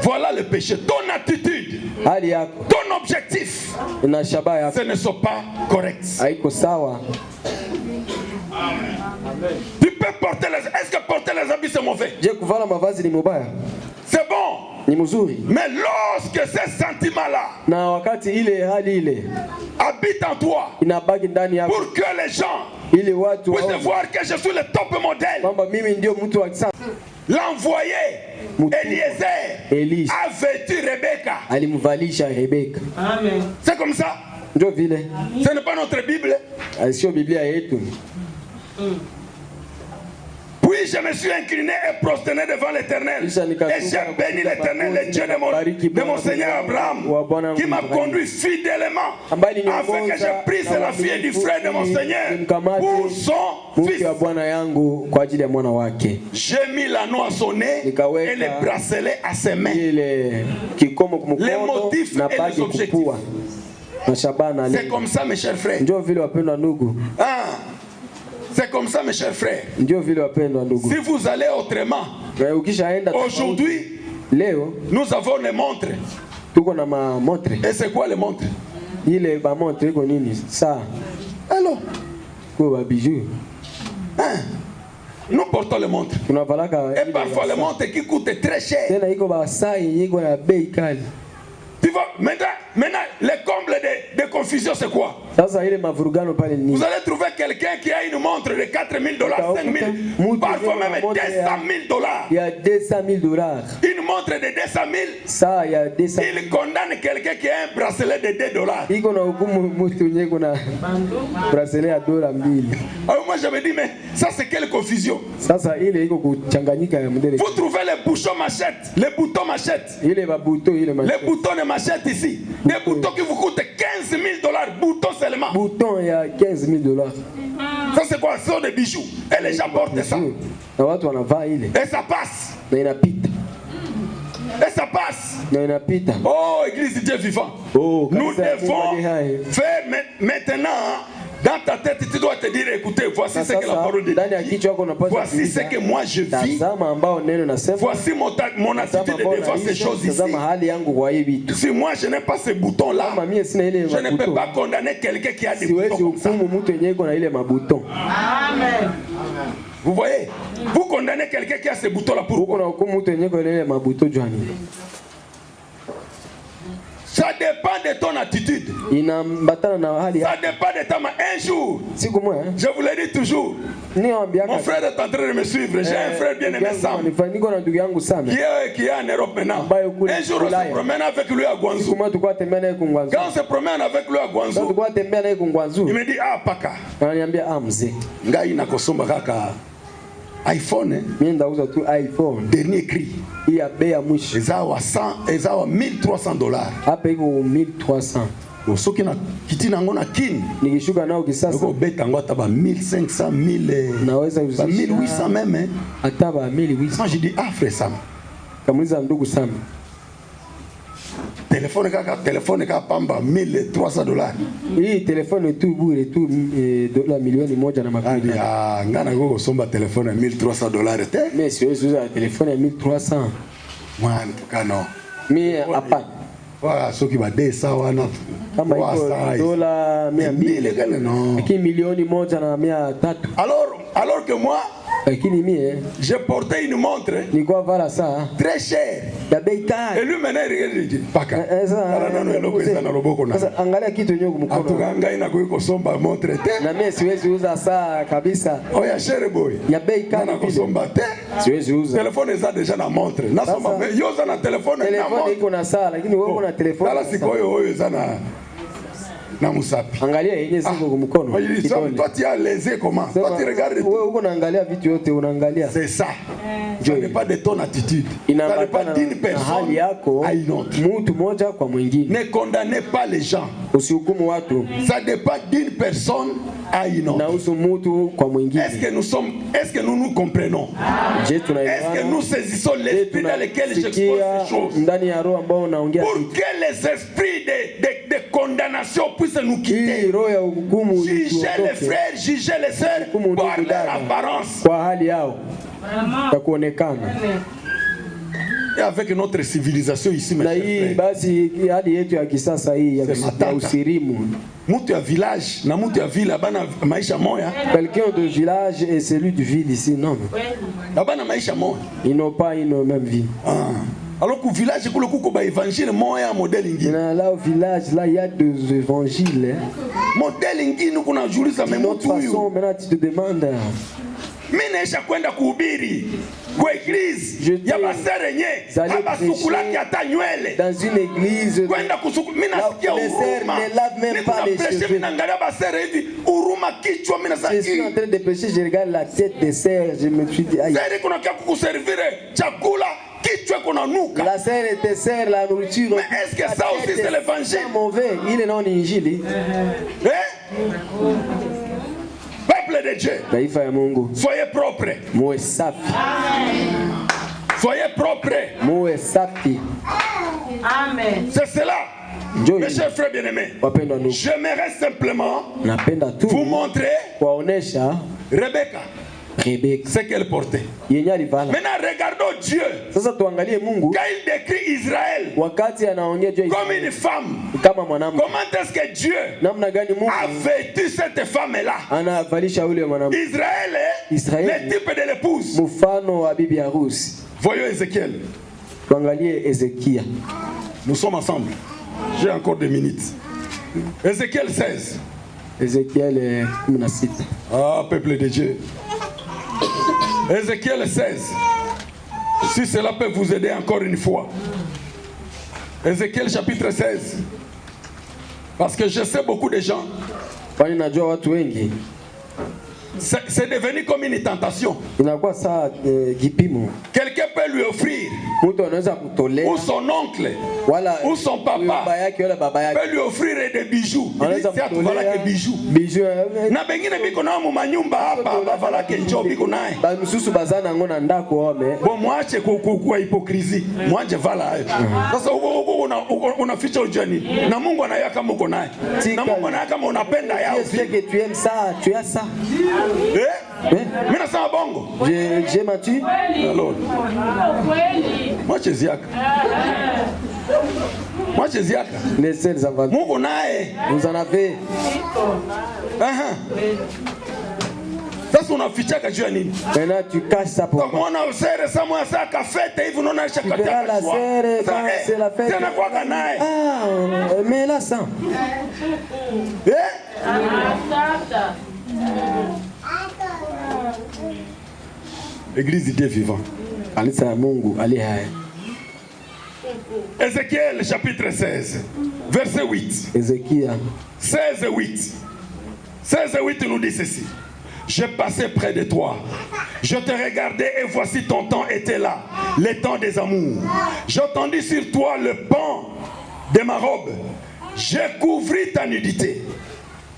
Voilà le péché. Ton attitude, ton objectif, ce ne sont pas corrects. Tu peux porter les... Est-ce que porter les habits c'est mauvais? C'est bon. Mais lorsque ces sentiments-là habitent en toi, pour que les gens puissent voir que je suis le top modèle, l'envoyé Eliezer a vêtu Rebecca. C'est comme ça. Ce n'est pas notre Bible. Puis je me suis incliné et prosterné devant l'Éternel. Et j'ai béni l'Éternel, le Dieu de mon Seigneur Abraham, qui m'a conduit fidèlement, afin que je prise la fille du frère de mon Seigneur pour son fils. J'ai mis l'anneau à son nez et le bracelet à ses mains. Les motifs et les objectifs. C'est comme ça, mes chers frères. C'est comme ça, mes chers frères. Si vous allez autrement, aujourd'hui, nous avons les montres. Et c'est quoi les montres? Alors, nous portons les montres. Et parfois les montres qui coûtent très cher. Tu vois, maintenant, le comble de confusion, c'est quoi? Vous allez trouver quelqu'un qui a une montre de $4,000, $5,000, parfois même $200,000. Il y a $200,000. Une montre de $200,000. Il condamne quelqu'un qui a un bracelet de $2. Alors moi, je me dis, mais ça, c'est quelle confusion? Vous trouvez les bouchons machettes, les boutons machettes, les boutons de machette ici, des boutons qui vous coûtent $15,000, boutons seulement. Bouton, il y a $15,000. Ça c'est quoi? Ce sont des bijoux. Et les gens portent ça. Et ça passe. Et ça passe. Oh, Église de Dieu vivant. Nous devons faire maintenant. Dans ta tête, tu dois te dire, écoutez, voici ce que la parole de Dieu dit. Voici ce que moi je vis. Voici mon attitude devant ces choses ici. Si moi je n'ai pas ces boutons-là, je ne peux pas condamner quelqu'un qui a des boutons comme ça. Amen. Vous voyez? Vous condamnez quelqu'un qui a ces boutons-là pour ça dépend de ton attitude. Ça dépend de ta main. Un jour, je vous l'ai dit toujours, mon frère est en train de me suivre. J'ai un frère bien aimé Sam qui est en Europe maintenant. Un jour, on se promène avec lui à Guangzhou. Quand on se promène avec lui à Guangzhou, il me dit, ah, Paka, ngai nakosomba kaka iPhone, dernier cri. Il y a $100, $1,300. Après 1,300. Soki na kiti nango na kin. Nikishuka nao kisasa. Ko beta ngo ataba 1,500, 1,000. Naweza uzisha 1,800 même. Ataba 1,800. Moi je dis ah frère Sam. Kamuliza ndugu Sam. Telefone kaka pamba $1,300. Hii telefone tu bure tu dola milioni moja na mapili. Ah, ngana go somba telefone ya $1,300 te. Mais siwezi uza telefone ya 1,300. Mwana tukano. Mimi hapa. Wa soki ba 200 wana. Kama iko dola 200 no. Lakini milioni moja na 300. Alors que moi j'ai porté une montre très chère. Et lui maintenant il dit Paka. Angalia kitu nyogo mkono. Atukanga ina kusomba montre te. Na mimi siwezi uza saa kabisa. Oya chere boy. Ya bei kali na kusomba te. Siwezi uza. Telefone za deja na montre. Na soma yoza na telefone na montre. Telefone iko na saa lakini wewe una telefone. Sala sikoyo za na musapi. Angalia yenyewe siko kwa mkono. Toi tu as lésé comment? Toi tu regardes. Wewe uko naangalia vitu yote unaangalia. C'est ça. Ça n'est pas de ton attitude. Ça n'est pas d'une personne à une autre. Mtu moja kwa mwingine. Ne condamnez pas les gens. Usihukumu watu. Ça dépend d'une personne à une autre. Na usu mtu kwa mwingine. Est-ce que nous nous comprenons? Est-ce que nous saisissons l'esprit dans lequel j'expose ces choses? Ndani ya roho ambao unaongea. Pour que les esprits de condamnation puissent nous quitter. Jugez les frères, jugez les sœurs par leur apparence. Kwa hali yao. Ya kuonekana. Et avec notre civilisation ici na hii basi hadi yetu ya kisasa hii ya usirimu. Mtu ya village na mtu ya ville bana maisha moya. Quelqu'un de village et celui du ville ici non. Bana maisha moya. Ils n'ont pas une même vie. Alors qu'au village kule kuko ba évangile moya modèle ingine. Là au village là il y a deux évangiles. Modèle ingine kuna juliza même mtu huyu. Maintenant tu te demandes mimi naisha kwenda kuhubiri kwa église ya baserenye abasukulaki hata nywele dans une église kwenda kusukula mimi nasikia huruma ne lave même pas les cheveux. Mimi naangalia basere hivi huruma kichwa mimi nasikia. Je suis en train de prêcher, je regarde la tête des sœurs, je me suis dit aïe. Sasa kuna kia kukuservire chakula kichwa kuna nuka. La sœur était sœur la nourriture. Mais est-ce que ça aussi c'est l'évangile? C'est mauvais, il est non injili. Peuple de Dieu, soyez propres. Soyez propres. Amen. C'est cela. Mes chers frères bien-aimés, j'aimerais simplement vous montrer Rebecca. Ce qu'elle portait. Maintenant regardons Dieu. Quand il décrit Israël comme une femme, comment est-ce que Dieu a vêtu cette femme-là? Israël est le type de l'épouse. Voyons Ézéchiel. Nous sommes ensemble. J'ai encore 2 minutes. Ézéchiel 16. Ézéchiel 16. Ah, peuple de Dieu. Ézéchiel 16. Si cela peut vous aider encore une fois. Ézéchiel chapitre 16. Parce que je sais beaucoup de gens c'est devenu comme une tentation. Quelqu'un peut lui offrir, ou son oncle, ou son papa peut lui offrir des bijoux. Voilà que bijoux. Na bengine biko na manyumba hapa bavala ke njo biko nae. Bon mwache kwa hypocrisie. Mwache vala hayo. Sasa unaficha ujani. Na Mungu anayaka kama uko naye. Na Mungu anayaka kama unapenda yao. Je sais que tu aimes ça, tu as ça. Mimi nasema bongo. Je menti. Alors. Mwache ziaka. Mwache ziaka. Les seuls avant. Mungu naye. Vous en avez. Sasa unafichaka juu ya nini? Maintenant tu caches ça pour quoi? Mwana usere samwa saka fete hivi unaona aisha kati ya la sere quand c'est la fête. Tena kwa naye. Ah, mais là ça. Église Dieu vivant. Kanisa Mungu ali hai. Ézéchiel chapitre 16 verset 8. Ézéchiel 16 8. 16 8 nous dit ceci. Je passais près de toi. Je te regardais et voici ton temps était là. Le temps des amours. J'entendis sur toi le pan de ma robe. J'ai couvert ta nudité.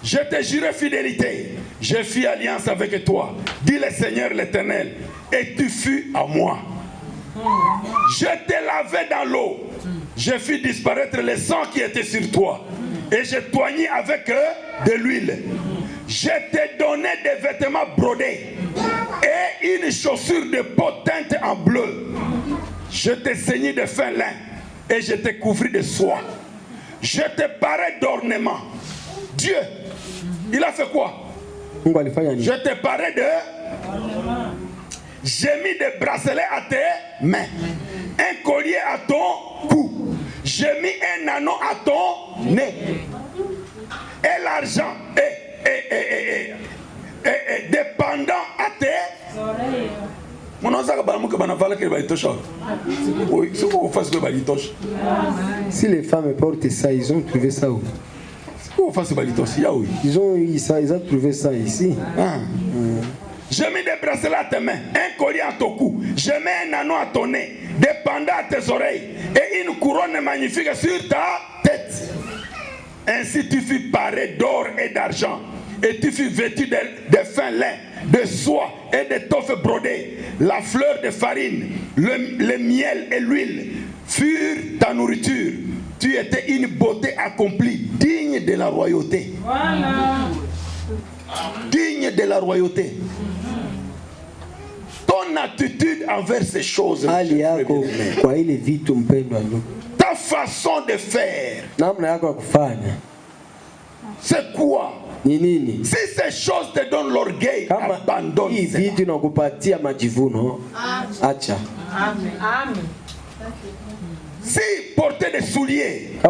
Je te jurai fidélité. J'ai fait alliance avec toi. Dit le Seigneur l'Éternel. Et tu fus à moi. Je te lavais dans l'eau. Je fis disparaître le sang qui était sur toi. Et je t'oignis avec de l'huile. Je t'ai donné des vêtements brodés et une chaussure de peau teinte en bleu. Je t'ai ceigni de fin lin et je t'ai couvert de soie. Je t'ai paré d'ornements. Dieu, il a fait quoi? Je t'ai paré de... J'ai mis des bracelets à tes mains, un collier à ton cou. J'ai mis un anneau à ton nez. Et l'argent est dépendant à tes oreilles. Si les femmes portent ça, ils ont trouvé ça où? Ils ont trouvé ça ici. J'ai mis des bracelets à tes mains, un collier à ton cou. J'ai mis un anneau à ton nez, dépendant à tes oreilles, et une couronne magnifique sur ta tête. Ainsi tu fus paré d'or et d'argent, et tu fus vêtu de fin lin, de soie et d'étoffe brodée. La fleur de farine, le miel et l'huile furent ta nourriture. Tu étais une beauté accomplie, digne de la royauté. Voilà. Digne de la royauté. Ton attitude envers ces choses, ta façon de faire, c'est quoi? Si ces choses te donnent l'orgueil, abandonne. Si porter des souliers, ça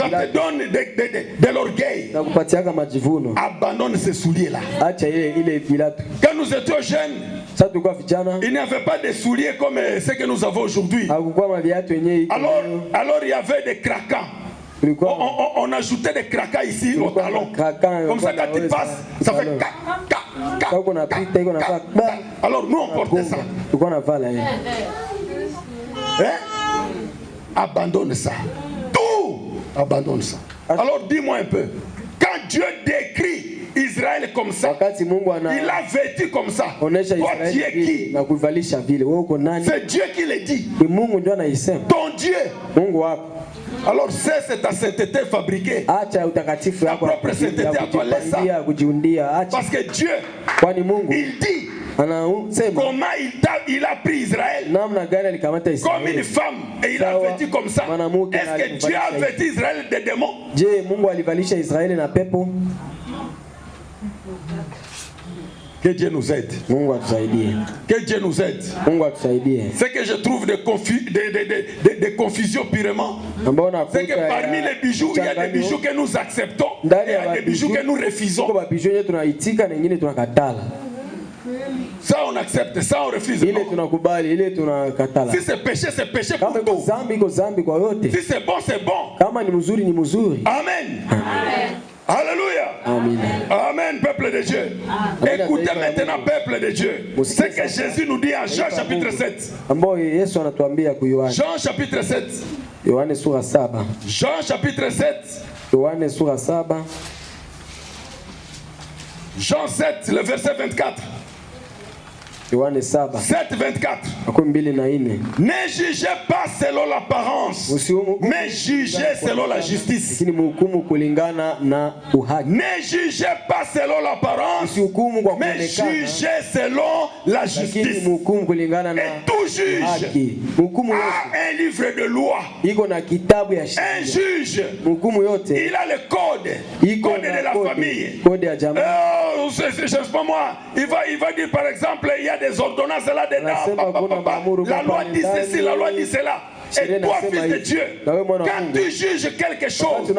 te donne de l'orgueil, abandonne ces souliers-là. Quand nous étions jeunes, il n'y avait pas de souliers comme ce que nous avons aujourd'hui. Alors il y avait des craquants. On ajoutait des craquants ici au talon. Comme ça, quand tu passes, ça fait alors nous on portait ça. Abandonne ça. Tout. Abandonne ça. Alors dis-moi un peu. Quand Dieu décrit Israël comme ça, il a vêtu comme ça. Toi, tu es qui? C'est Dieu qui le dit. Ton Dieu. Alors c'est ta sainteté fabriquée. Ta propre sainteté à toi, laisse ça. Parce que Dieu, il dit comment il a pris Israël comme une femme et il a vêtu comme ça. Est-ce que Dieu a vêtu Israël des démons? Que Dieu nous aide. Que Dieu nous aide. Ce que je trouve de confusion purement, c'est que parmi les bijoux, il y a des bijoux que nous acceptons et il y a des bijoux que nous refusons. Ça on accepte, ça on refuse. Si c'est péché, c'est péché pour tout. Si c'est bon, c'est bon. Amen. Alléluia. Amen. Amen, peuple de Dieu. Écoutez maintenant, peuple de Dieu, ce que Jésus nous dit en Jean chapitre 7. Jean chapitre 7. Jean chapitre 7. Jean 7, le verset 24. 7:24. Ne jugez pas selon l'apparence, mais jugez selon la justice. Ne jugez pas selon l'apparence, mais jugez selon la justice. Et tout juge a un livre de loi. Un juge, il a le code de la famille. Je sais pas moi, il va dire par exemple, il y a des ordonnances là-dedans. La loi dit ceci, la loi dit cela. Et toi, fils de Dieu, quand tu juges quelque chose,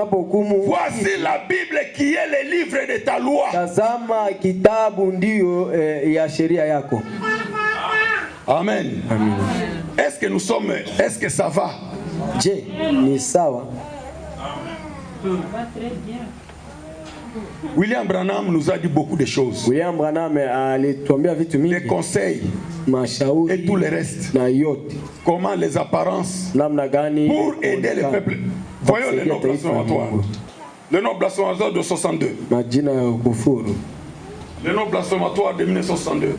voici la Bible qui est le livre de ta loi. Amen. Est-ce que nous sommes, est-ce que ça va? William Branham nous a dit beaucoup de choses. Des conseils et tout le reste. Comment les apparences pour aider le peuple. Voyons le nom blasphématoire. Le nom blasphématoire de 62. Le nom blasphématoire de 1962.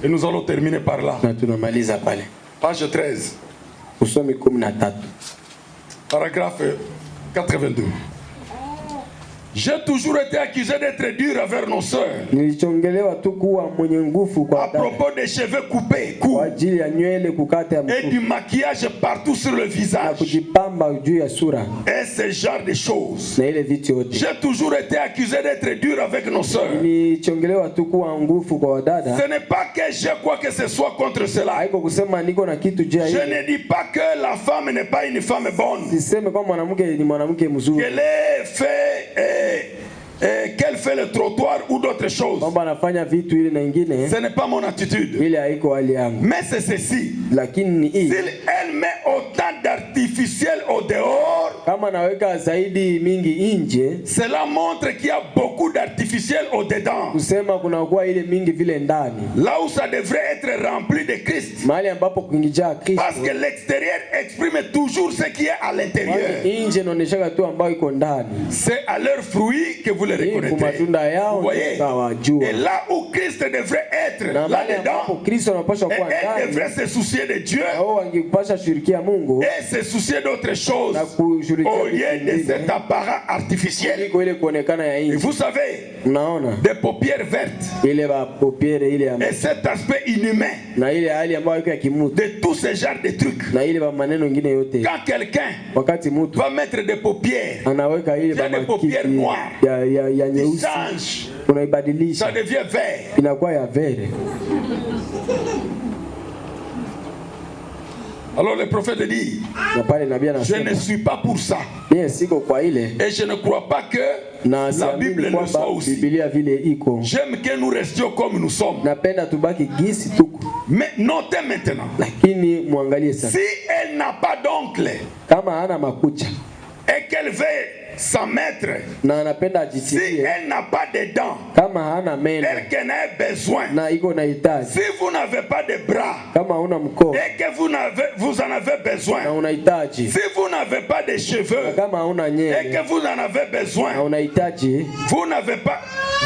Et nous allons terminer par là. Page 13. Paragraphe 82. J'ai toujours été accusé d'être dur envers nos sœurs. À propos des cheveux coupés, courts, et du maquillage partout sur le visage. Et ce genre de choses. J'ai toujours été accusé d'être dur avec nos sœurs. Ce n'est pas que je crois que ce soit contre cela. Je ne dis pas que la femme n'est pas une femme bonne. Qu'elle ait fait qu'elle fait le trottoir ou d'autres choses. Ce n'est pas mon attitude. Mais c'est ceci. Si elle met autant d'artificiel au dehors, cela montre qu'il y a beaucoup d'artificiel au dedans. Là où ça devrait être rempli de Christ. Parce que l'extérieur exprime toujours ce qui est à l'intérieur. C'est à leurs fruits que vous les reconnaîtrez. Vous voyez? Et là où Christ devrait être là-dedans, elle devrait se soucier de Dieu et se soucier d'autres choses au lieu de cet appareil artificiel. Et vous savez, des paupières vertes et cet aspect inhumain de tous ces genres de trucs. Quand quelqu'un va mettre des paupières, il y a des paupières noires, il change, ça devient vert. Alors le prophète dit, je ne suis pas pour ça. Et je ne crois pas que la Bible le soit aussi. J'aime que nous restions comme nous sommes. Mais notez maintenant, si elle n'a pas d'oncle et qu'elle veut s'en mettre, si elle n'a pas de dents, elle qu'en a besoin, si vous n'avez pas de bras et que vous en avez besoin, si vous n'avez pas de cheveux et que vous en avez besoin,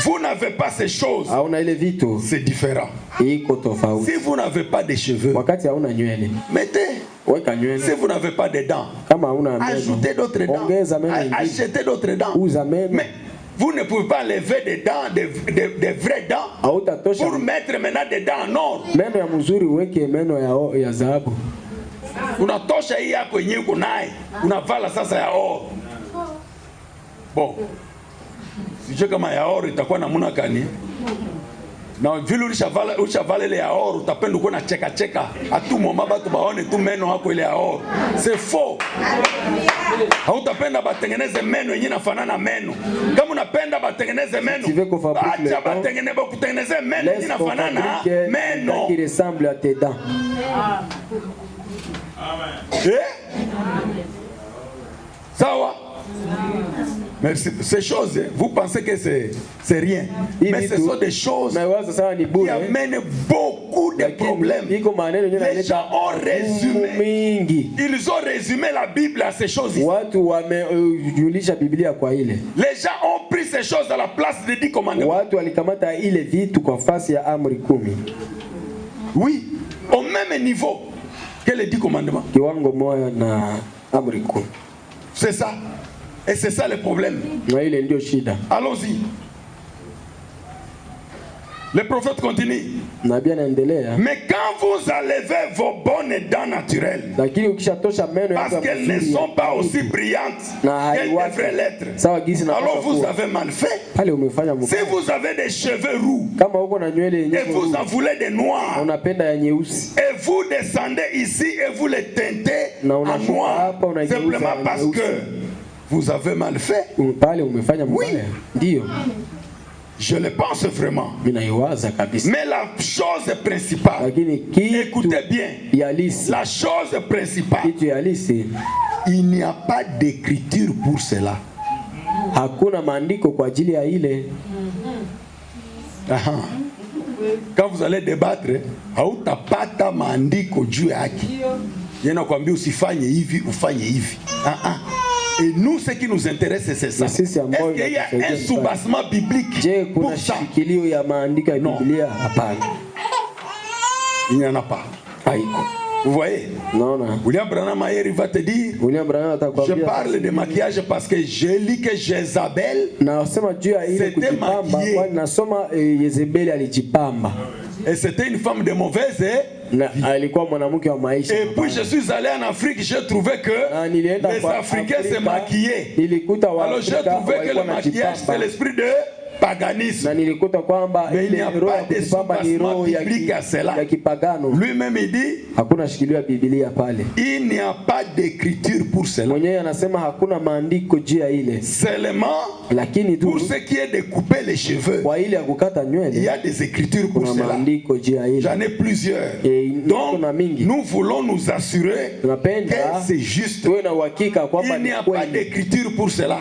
vous n'avez pas ces choses, c'est différent. Si vous n'avez pas de cheveux, mettez. Si vous n'avez pas de dents, ajoutez d'autres dents, achetez d'autres dents. Mais vous ne pouvez pas lever des dents, des vraies dents, pour mettre maintenant des dents en or. Unatosha hii yako yenyewe uko naye, unavala sasa ya or. Bon, sijui kama ya or itakuwa namna gani. Na vile ulishavala ile ya or, utapenda uko na cheka atu mama batu baone tu meno yako ile ya or. C'est faux. Hautapenda batengeneze meno yenyewe nafanana meno. Kama unapenda batengeneze meno, acha kutengeneze meno yenyewe nafanana meno qui ressemble à tes dents. Amen. Sawa. Merci. Ces choses, vous pensez que c'est rien. Mais ce sont des choses qui amènent beaucoup de problèmes. Les gens ont résumé. Ils ont résumé la Bible à ces choses. Les gens ont pris ces choses à la place des 10 commandements. Oui, au même niveau que les 10 commandements. C'est ça. Et c'est ça le problème. Allons-y. Le prophète continue. Mais quand vous enlevez vos bonnes dents naturelles, parce qu'elles ne sont pas aussi brillantes qu'elles devraient l'être, alors vous avez mal fait. Si vous avez des cheveux roux et vous en voulez des noirs, et vous descendez ici et vous les teintez en noir, simplement parce que vous avez mal fait. Oui. Je le pense vraiment. Mais la chose principale, écoutez bien, la chose principale, il n'y a pas d'écriture pour cela. Quand vous allez débattre, hautapata maandiko juu yake. Yana kwambia usifanye hivi, ufanye hivi. Et nous, ce qui nous intéresse, c'est ça. Est-ce qu'il y a un soubassement biblique pour ça? Non. Il n'y en a pas. Vous voyez? Non. William Branham Mayer va te dire, je parle de maquillage parce que je lis que Jézabel s'était maquillée. Et c'était une femme de mauvaise vie. Et puis je suis allé en Afrique, j'ai trouvé que les Africains se maquillaient. Alors j'ai trouvé que le maquillage c'est l'esprit de paganisme. Mais il n'y a pas de soubassement biblique à cela. Lui-même il dit, il n'y a pas d'écriture pour cela. Seulement pour ce qui est de couper les cheveux, il y a des écritures pour cela. J'en ai plusieurs. Donc nous voulons nous assurer que c'est juste. Il n'y a pas d'écriture pour cela.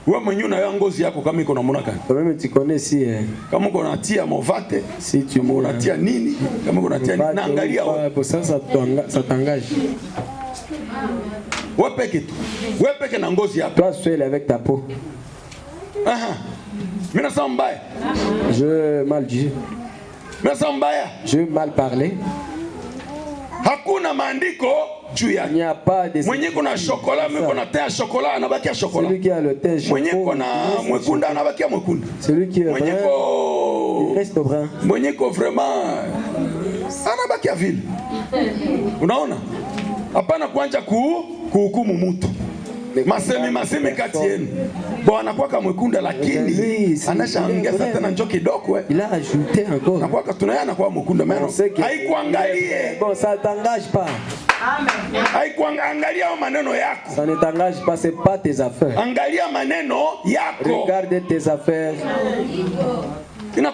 Wewe mwenyewe unayo ngozi yako kama iko namna gani? Wewe tikone si kama uko natia movate, si tu unatia nini? Kama uko natia nini? Naangalia hapo sasa tutangaje. Wewe peke na ngozi yako. Toi seul avec ta peau. Mimi nasema mbaya. Je mal dit. Mimi nasema mbaya. Je mal parlé. Hakuna maandiko juu ya. Mwenye kuna chocolat, mwenye kuna thé à chocolat, anabakia chocolat. Celui qui a le thé chocolat. Mwenye kuna mwekunda anabakia mwekunda. Celui qui est brun, il reste brun. Mwenye ko vraiment anabakia vile. Unaona? Hapana kuanza kuhukumu mtu. Masemi kati yenu. Bon anakuwa kama mwekunda lakini anashaongeza tena njoo kidogo. Il a ajouté encore. Anakuwa tunayana kwa mwekunda meno. Haikuangalie. Bon ça t'engage pas. Amen. Haikuangalia maneno yako. Ça ne t'engage pas, c'est pas tes affaires. Angalia maneno yako. Regarde tes affaires.